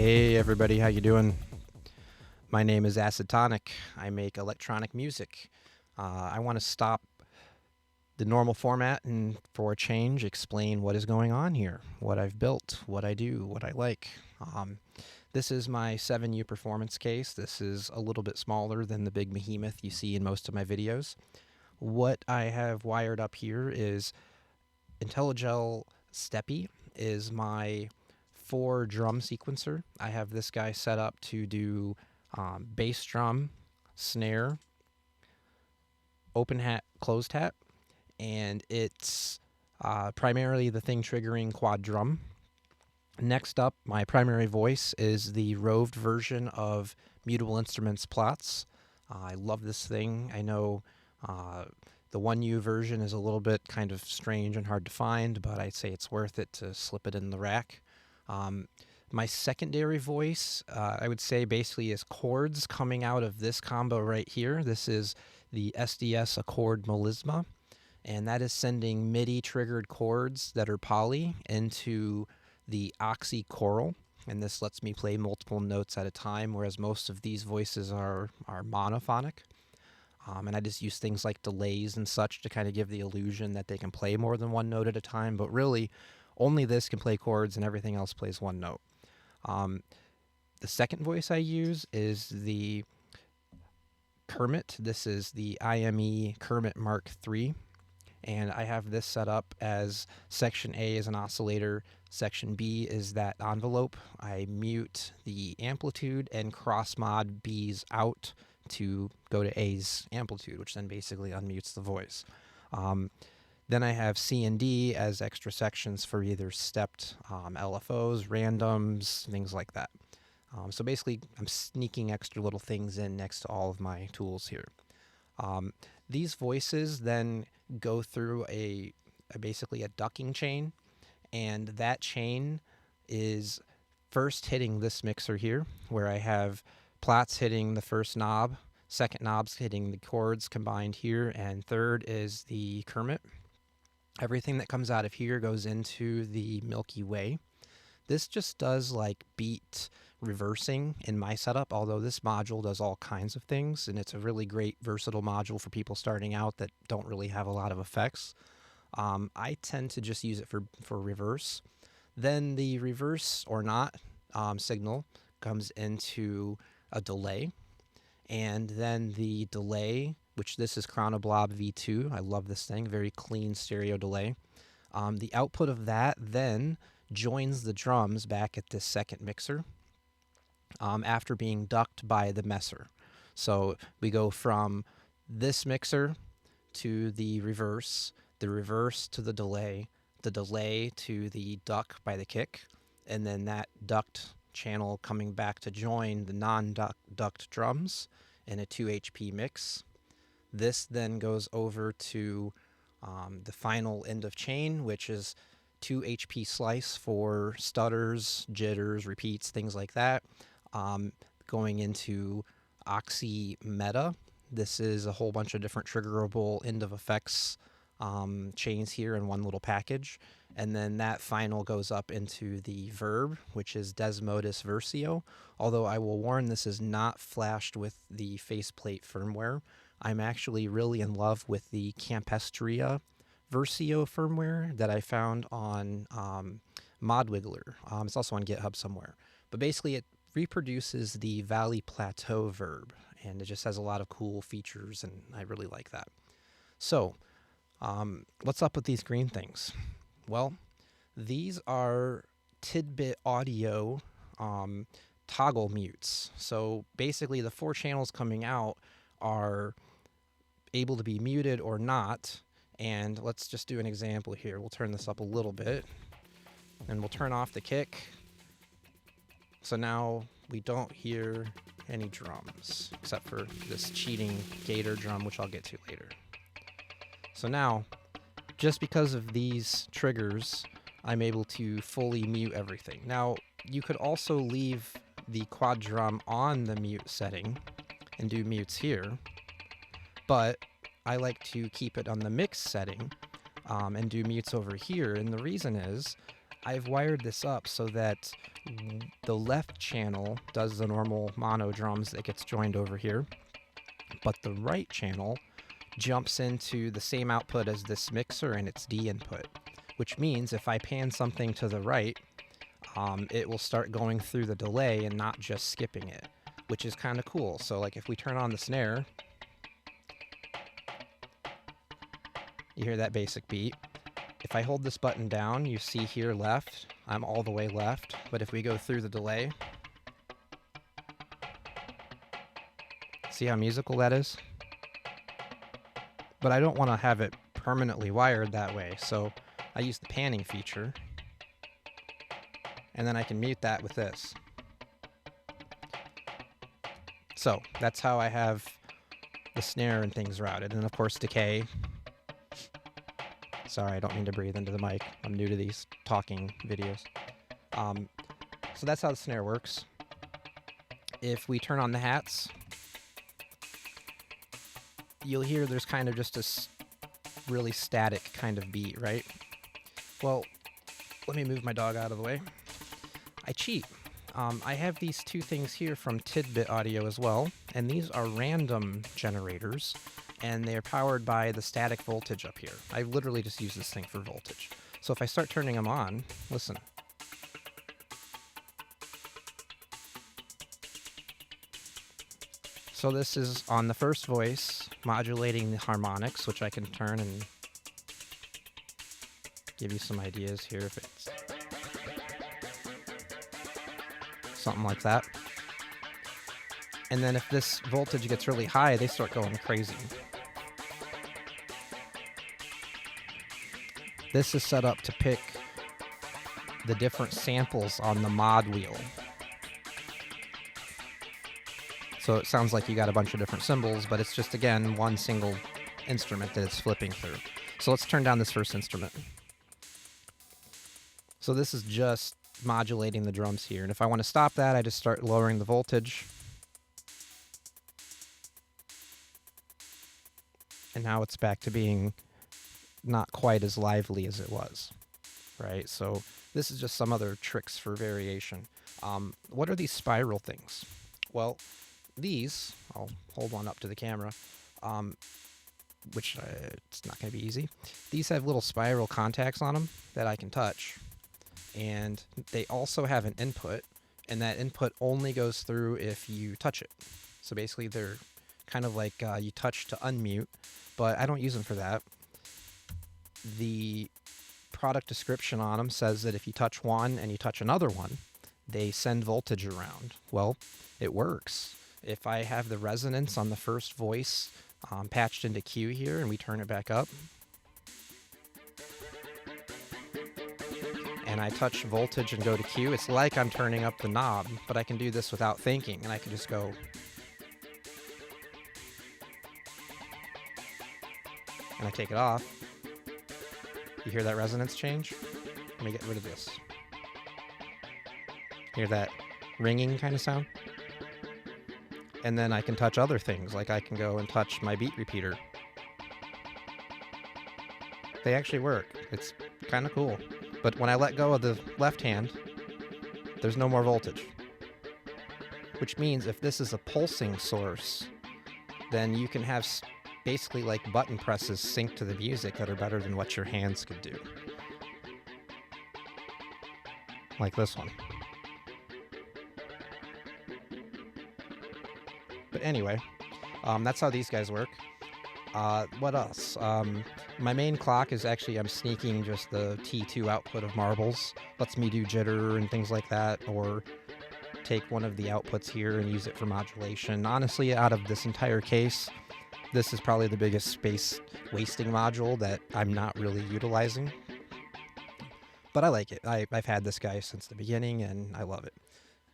Hey everybody, how you doing? My name is Acetonic. I make electronic music. I want to stop the normal format and, for a change, explain what is going on here, what I've built, what I do, what I like. This is my 7U performance case. This is a little bit smaller than the big behemoth you see in most of my videos. What I have wired up here is IntelliGel Steppy is my 4 drum sequencer. I have this guy set up to do bass drum, snare, open hat, closed hat, and it's primarily the thing triggering quad drum. Next up, my primary voice is the roved version of Mutable Instruments plots. I love this thing. I know the 1U version is a little bit kind of strange and hard to find, but I'd say it's worth it to slip it in the rack. My secondary voice, I would say, basically is chords coming out of this combo right here. This is the SDS Accord Melisma, and that is sending MIDI triggered chords that are poly into the Oxi Corral, and this lets me play multiple notes at a time, whereas most of these voices are monophonic. And I just use things like delays and such to kind of give the illusion that they can play more than one note at a time, but really only this can play chords and everything else plays one note. The second voice I use is the Kermit. This is the IME Kermit Mark III, and I have this set up as section A is an oscillator, section B is that envelope. I mute the amplitude and cross mod B's out to go to A's amplitude, which then basically unmutes the voice. Then I have C and D as extra sections for either stepped LFOs, randoms, things like that. So basically, I'm sneaking extra little things in next to all of my tools here. These voices then go through basically a ducking chain, and that chain is first hitting this mixer here, where I have plots hitting the first knob, second knob's hitting the chords combined here, and third is the Kermit. Everything that comes out of here goes into the Milky Way. This just does like beat reversing in my setup, although this module does all kinds of things, and it's a really great versatile module for people starting out that don't really have a lot of effects. I tend to just use it for reverse. Then the reverse or not signal comes into a delay, and then the delay, which this is Chronoblob V2. I love this thing, very clean stereo delay. The output of that then joins the drums back at this second mixer after being ducked by the messer. So we go from this mixer to the reverse to the delay to the duck by the kick, and then that ducked channel coming back to join the non-ducked drums in a 2 HP mix. This then goes over to the final end of chain, which is 2 HP slice for stutters, jitters, repeats, things like that. Going into Oxi Meta. This is a whole bunch of different triggerable end of effects chains here in one little package. And then that final goes up into the Verb, which is Desmodus Versio. Although I will warn, this is not flashed with the faceplate firmware. I'm actually really in love with the Campestria Versio firmware that I found on Modwiggler. It's also on GitHub somewhere. But basically it reproduces the Valley Plateau Verb, and it just has a lot of cool features, and I really like that. So, what's up with these green things? Well, these are Tidbit Audio toggle mutes. So basically the 4 channels coming out are able to be muted or not. And let's just do an example here. We'll turn this up a little bit, and we'll turn off the kick. So now we don't hear any drums, except for this cheating gator drum, which I'll get to later. So now, just because of these triggers, I'm able to fully mute everything. Now, you could also leave the quad drum on the mute setting and do mutes here, but I like to keep it on the mix setting and do mutes over here. And the reason is I've wired this up so that the left channel does the normal mono drums that gets joined over here, but the right channel jumps into the same output as this mixer and its D input, which means if I pan something to the right, it will start going through the delay and not just skipping it, which is kind of cool. So like if we turn on the snare, you hear that basic beat. If I hold this button down, you see here left, I'm all the way left, but if we go through the delay, see how musical that is? But I don't want to have it permanently wired that way, so I use the panning feature, and then I can mute that with this. So that's how I have the snare and things routed, and of course decay. Sorry, I don't mean to breathe into the mic. I'm new to these talking videos. So that's how the snare works. If we turn on the hats, you'll hear there's kind of just a really static kind of beat, right? Well, let me move my dog out of the way. I cheat. I have these two things here from Tidbit Audio as well, and these are random generators, and they're powered by the static voltage up here. I literally just use this thing for voltage. So if I start turning them on, listen. So this is on the first voice, modulating the harmonics, which I can turn and give you some ideas here if it's something like that. And then if this voltage gets really high, they start going crazy. This is set up to pick the different samples on the mod wheel. So it sounds like you got a bunch of different cymbals, but it's just, again, one single instrument that it's flipping through. So let's turn down this first instrument. So this is just modulating the drums here. And if I want to stop that, I just start lowering the voltage. And now it's back to being not quite as lively as it was, right? So this is just some other tricks for variation. What are these spiral things? Well, these, I'll hold one up to the camera, which it's not going to be easy. These have little spiral contacts on them that I can touch, and they also have an input, and that input only goes through if you touch it. So basically they're kind of like you touch to unmute, but I don't use them for that. The product description on them says that if you touch one and you touch another one, they send voltage around. Well, it works. If I have the resonance on the first voice patched into Q here and we turn it back up, and I touch voltage and go to Q, it's like I'm turning up the knob, but I can do this without thinking, and I can just go. And I take it off. You hear that resonance change? Let me get rid of this. Hear that ringing kind of sound? And then I can touch other things, like I can go and touch my beat repeater. They actually work. It's kind of cool. But when I let go of the left hand, there's no more voltage. Which means if this is a pulsing source, then you can have basically like button presses sync to the music that are better than what your hands could do. Like this one. But anyway, that's how these guys work. What else? My main clock is actually, I'm sneaking just the T2 output of Marbles. Lets me do jitter and things like that, or take one of the outputs here and use it for modulation. Honestly, out of this entire case, this is probably the biggest space wasting module that I'm not really utilizing. But I like it. I've had this guy since the beginning, and I love it.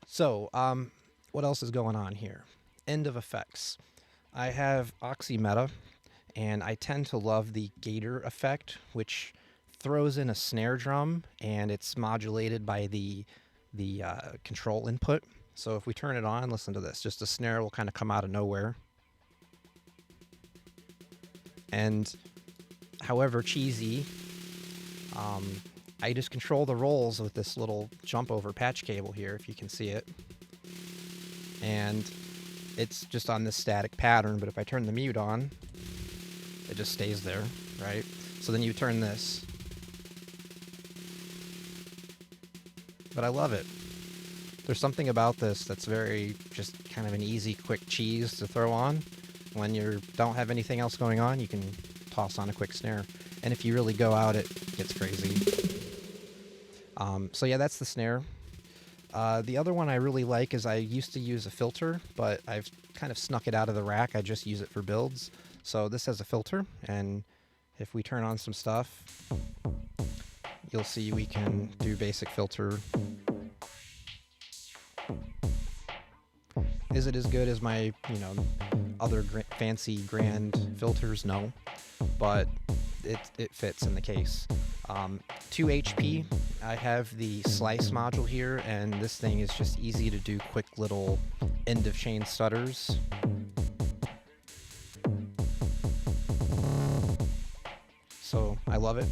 So, what else is going on here? End of effects. I have Oxi Meta, and I tend to love the gator effect, which throws in a snare drum, and it's modulated by the control input. So if we turn it on, listen to this. Just a snare will kind of come out of nowhere. And however cheesy, I just control the rolls with this little jump over patch cable here, if you can see it. And it's just on this static pattern, but if I turn the mute on, it just stays there, right? So then you turn this. But I love it. There's something about this that's very just kind of an easy, quick cheese to throw on. When you don't have anything else going on, you can toss on a quick snare. And if you really go out, it gets crazy. So yeah, that's the snare. The other one I really like is I used to use a filter, but I've kind of snuck it out of the rack. I just use it for builds. So this has a filter, and if we turn on some stuff, you'll see we can do basic filter. Is it as good as my, other fancy grand filters? No, but it fits in the case. 2 HP. I have the slice module here, and this thing is just easy to do quick little end of chain stutters. So I love it.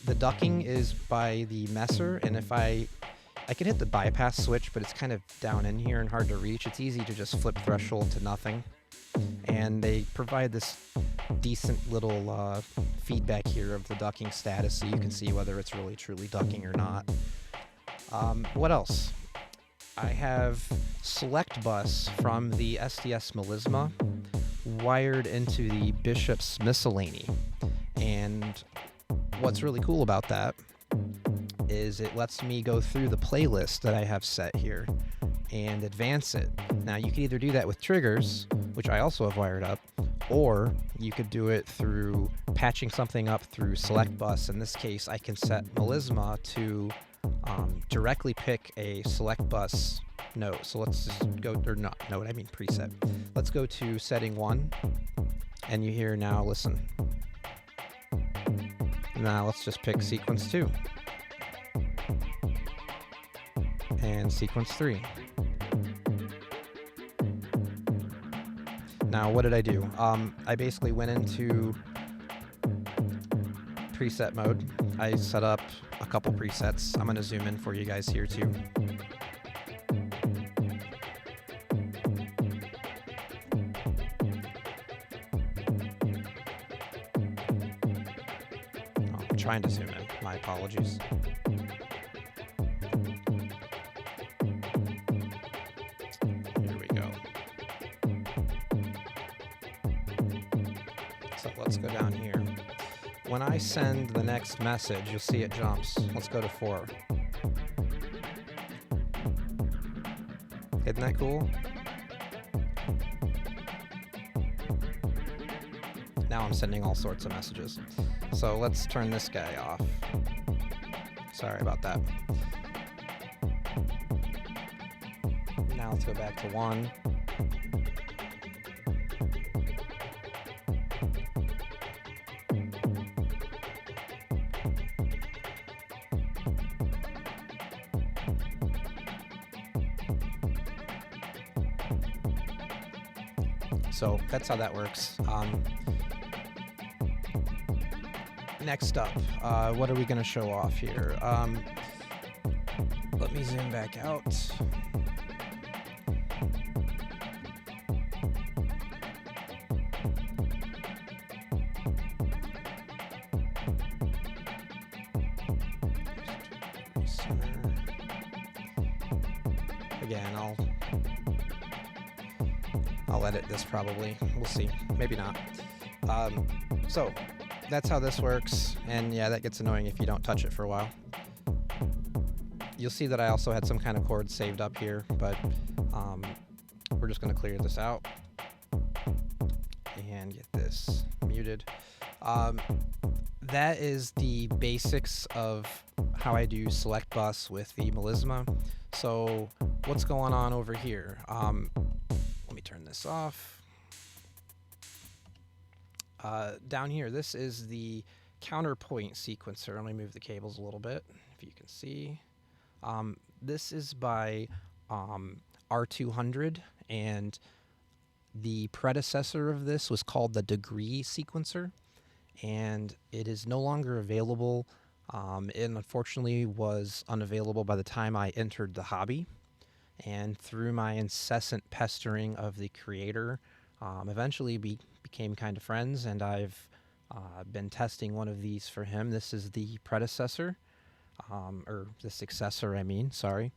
The ducking is by the Messer, and if I can hit the bypass switch, but it's kind of down in here and hard to reach. It's easy to just flip threshold to nothing. And they provide this decent little feedback here of the ducking status, so you can see whether it's really truly ducking or not. What else? I have select bus from the SDS Melisma wired into the Bishops Miscellany. And what's really cool about that is it lets me go through the playlist that I have set here and advance it. Now you can either do that with triggers, which I also have wired up, or you could do it through patching something up through select bus. In this case, I can set Melisma to directly pick a select bus note. So let's just go, or not note, I mean preset. Let's go to setting 1, and you hear now, listen. Now let's just pick sequence 2. And sequence 3. Now, what did I do? I basically went into preset mode. I set up a couple presets. I'm going to zoom in for you guys here too. Oh, I'm trying to zoom in. My apologies. Let's go down here. When I send the next message, you'll see it jumps. Let's go to 4. Isn't that cool? Now I'm sending all sorts of messages. So let's turn this guy off. Sorry about that. Now let's go back to 1. So that's how that works. Next up, what are we going to show off here? Let me zoom back out. Again, I'll edit this probably. We'll see. Maybe not. So that's how this works. And yeah, that gets annoying if you don't touch it for a while. You'll see that I also had some kind of chord saved up here, but we're just going to clear this out and get this muted. That is the basics of how I do select bus with the Melisma. So what's going on over here? Let me turn this off. Down here, this is the Counterpoint sequencer. Let me move the cables a little bit, if you can see. This is by R200, and the predecessor of this was called the Degree sequencer, and it is no longer available. It unfortunately was unavailable by the time I entered the hobby, and through my incessant pestering of the creator, eventually became kind of friends, and I've been testing one of these for him. This is the predecessor, or the successor, I mean, sorry.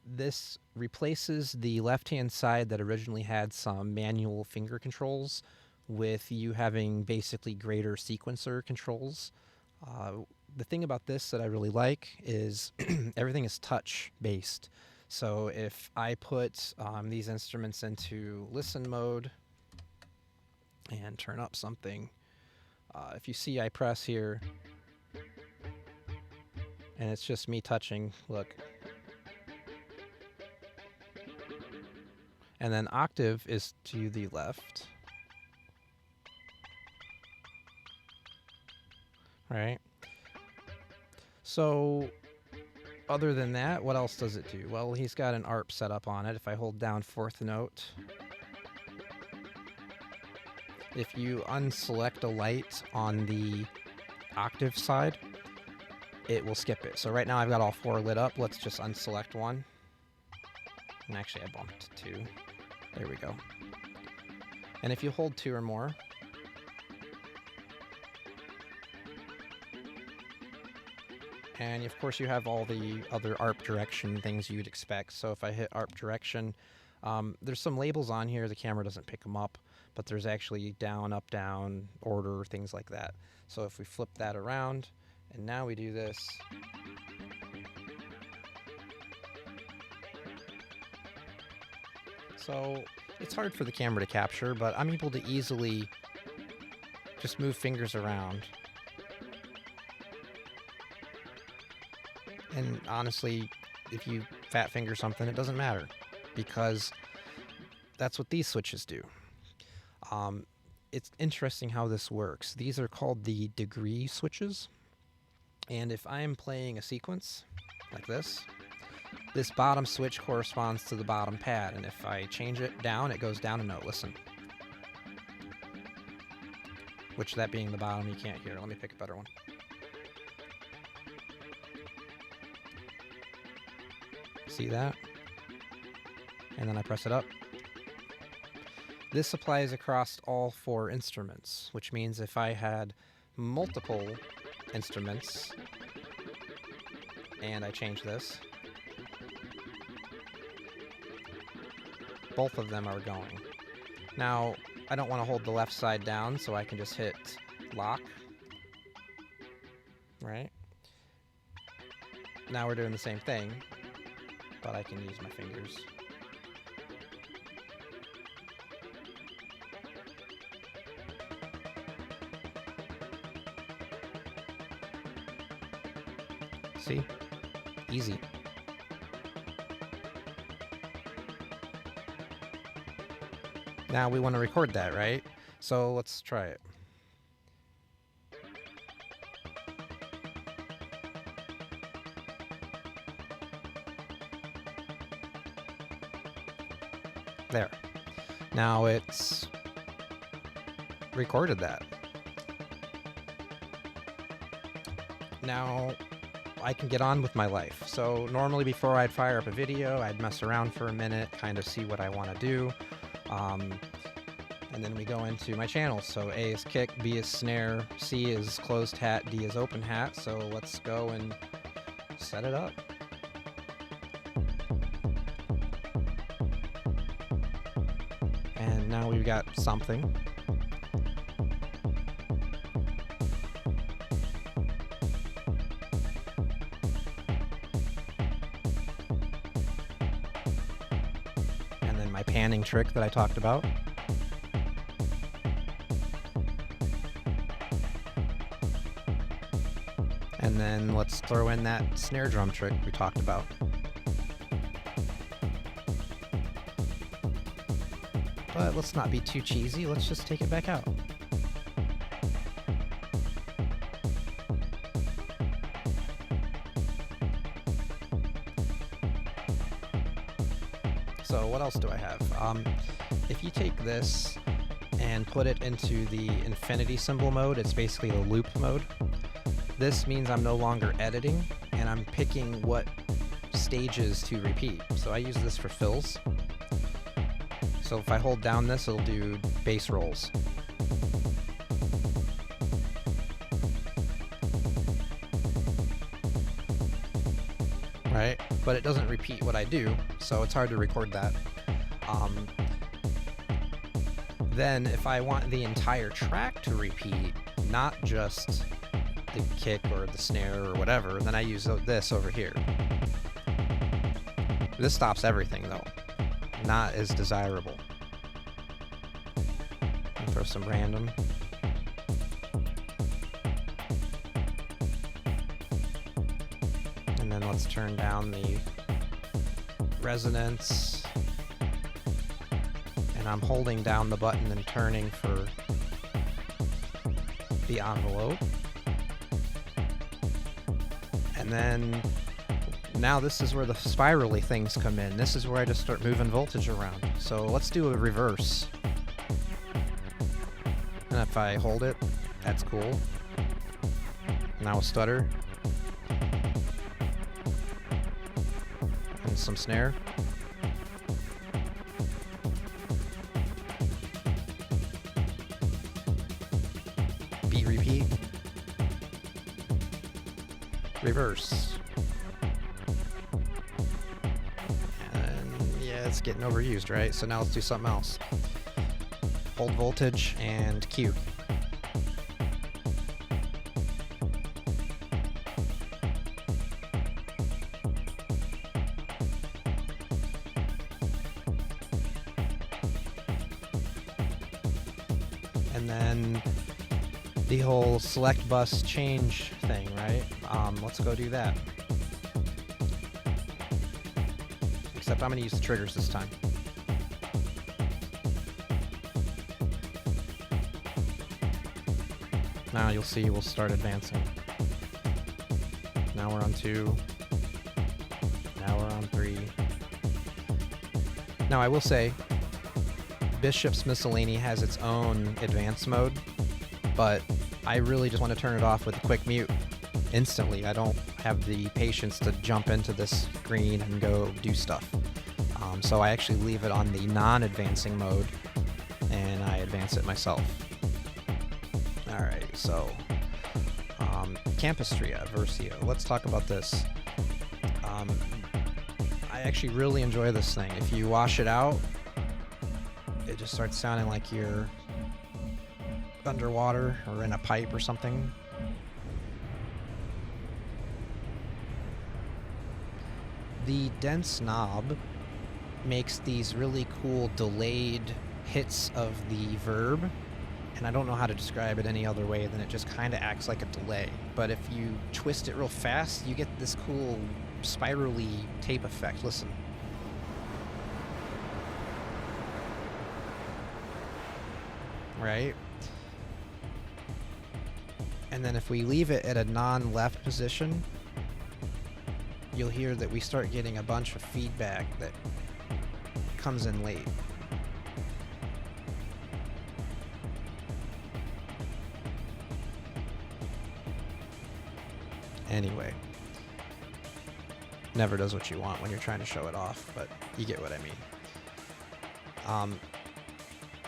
This replaces the left-hand side that originally had some manual finger controls with you having basically greater sequencer controls. The thing about this that I really like is everything is touch-based. So if I put these instruments into listen mode and turn up something, if you see I press here, and it's just me touching, look. And then octave is to the left. Right? So, other than that, what else does it do? Well, he's got an ARP set up on it. If I hold down fourth note, if you unselect a light on the octave side, it will skip it. So right now I've got all four lit up. Let's just unselect one. And actually I bumped two. There we go. And if you hold two or more, and of course you have all the other ARP direction things you'd expect. So if I hit ARP direction, there's some labels on here. The camera doesn't pick them up, but there's actually down, up, down, order, things like that. So if we flip that around, and now we do this, so it's hard for the camera to capture, but I'm able to easily just move fingers around. And honestly, if you fat finger something, it doesn't matter, because that's what these switches do. It's interesting how this works. These are called the degree switches. And if I'm playing a sequence like this bottom switch corresponds to the bottom pad. And if I change it down, it goes down a note. Listen. Which, that being the bottom, you can't hear. Let me pick a better one. See that? And then I press it up. This applies across all four instruments, which means if I had multiple instruments and I change this, both of them are going. Now, I don't want to hold the left side down, so I can just hit lock. Right? Now we're doing the same thing, but I can use my fingers. See? Easy. Now we want to record that, right? So let's try it. There. Now it's recorded that. Now I can get on with my life. So normally before I'd fire up a video, I'd mess around for a minute, kind of see what I want to do. And then we go into my channels. So A is kick, B is snare, C is closed hat, D is open hat. So let's go and set it up. And now we've got something. And then my panning trick that I talked about. And then let's throw in that snare drum trick we talked about. But let's not be too cheesy, let's just take it back out. So what else do I have? If you take this and put it into the infinity symbol mode, it's basically the loop mode. This means I'm no longer editing, and I'm picking what stages to repeat. So I use this for fills. So if I hold down this, it'll do bass rolls. Right? But it doesn't repeat what I do, so it's hard to record that. Then if I want the entire track to repeat, not just the kick or the snare or whatever, then I use this over here. This stops everything though. Not as desirable. I'll throw some random. And then let's turn down the resonance. And I'm holding down the button and turning for the envelope. And then now this is where the spirally things come in. This is where I just start moving voltage around. So let's do a reverse. And if I hold it, that's cool. Now a stutter. And some snare. Beat repeat. Reverse. And yeah, it's getting overused, right? So now let's do something else. Hold voltage and Q. And then the whole select bus change thing, right? Let's go do that. Except I'm going to use the triggers this time. Now you'll see we'll start advancing. Now we're on 2. Now we're on 3. Now I will say, Bishops Miscellany has its own advanced mode, but I really just want to turn it off with a quick mute instantly. I don't have the patience to jump into this screen and go do stuff. So I actually leave it on the non-advancing mode, and I advance it myself. Alright, so Campestria, Versio. Let's talk about this. I actually really enjoy this thing. If you wash it out, it just starts sounding like you're underwater or in a pipe or something. The dense knob makes these really cool delayed hits of the verb, and I don't know how to describe it any other way than it just kind of acts like a delay. But if you twist it real fast, you get this cool spirally tape effect. Listen. Right? And then if we leave it at a non-left position, you'll hear that we start getting a bunch of feedback that comes in late. Anyway, never does what you want when you're trying to show it off, but you get what I mean.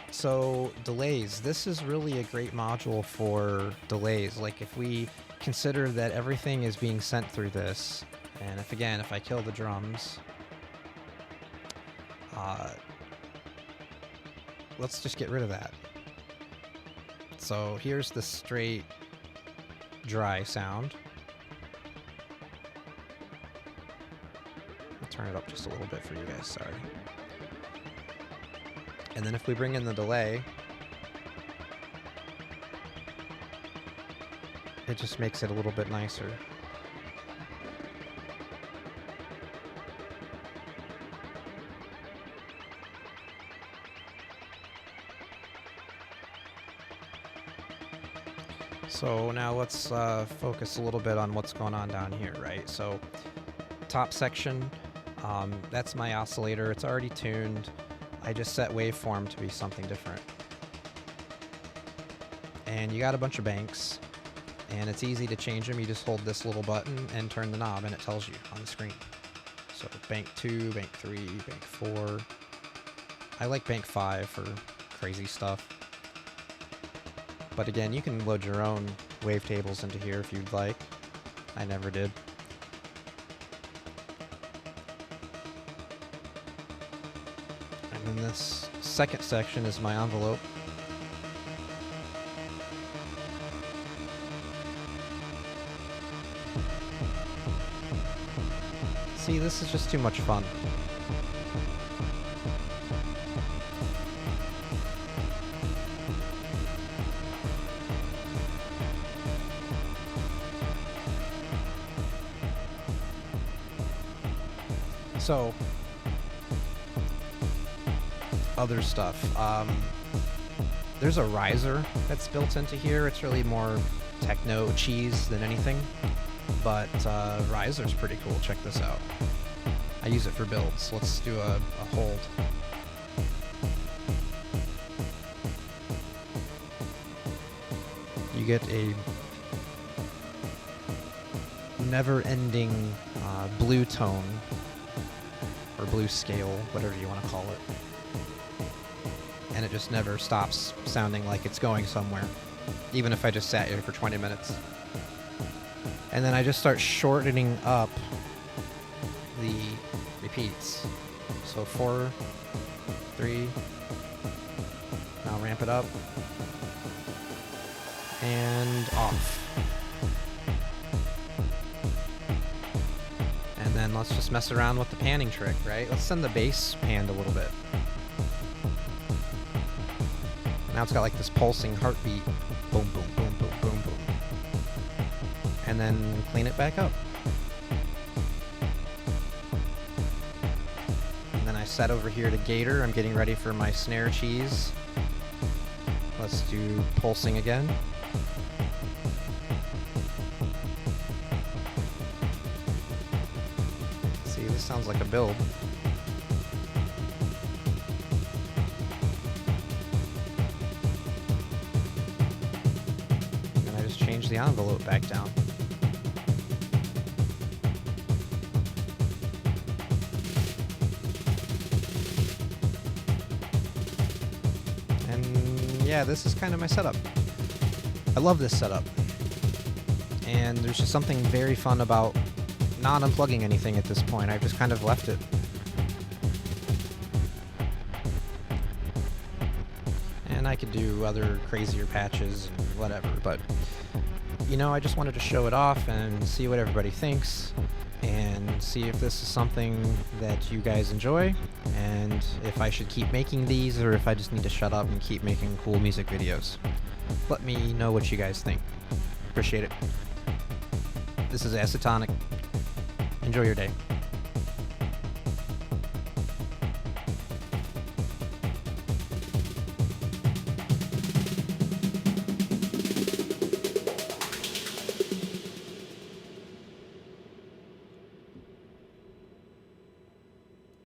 So delays, this is really a great module for delays. Like if we consider that everything is being sent through this, and if I kill the drums, let's just get rid of that. So here's the straight dry sound. I'll turn it up just a little bit for you guys, sorry. And then if we bring in the delay, it just makes it a little bit nicer. So now let's focus a little bit on what's going on down here, right? So top section, that's my oscillator. It's already tuned. I just set waveform to be something different. And you got a bunch of banks, And it's easy to change them. You just hold this little button and turn the knob, and it tells you on the screen. So bank 2, bank 3, bank 4. I like bank 5 for crazy stuff. But again, you can load your own wavetables into here if you'd like. I never did. And then this second section is my envelope. See, this is just too much fun. So, other stuff. There's a riser that's built into here. It's really more techno cheese than anything, but riser's pretty cool. Check this out. I use it for builds. Let's do a hold. You get a never-ending blue tone, or blue scale, whatever you want to call it. And it just never stops sounding like it's going somewhere, even if I just sat here for 20 minutes. And then I just start shortening up the repeats. So 4, 3, now ramp it up, and off. And then let's just mess around with the panning trick, right? Let's send the bass panned a little bit. Now it's got like this pulsing heartbeat. Boom, boom, boom, boom, boom, boom. And then clean it back up. And then I set over here to gator. I'm getting ready for my snare cheese. Let's do pulsing again. See, this sounds like a build. And I just changed the envelope back down. Yeah, this is kind of my setup. I love this setup. And there's just something very fun about not unplugging anything at this point. I've just kind of left it. And I could do other crazier patches and whatever, but you know, I just wanted to show it off and see what everybody thinks and see if this is something that you guys enjoy, and if I should keep making these or if I just need to shut up and keep making cool music videos. Let me know what you guys think. Appreciate it. This is Acetonic. Enjoy your day.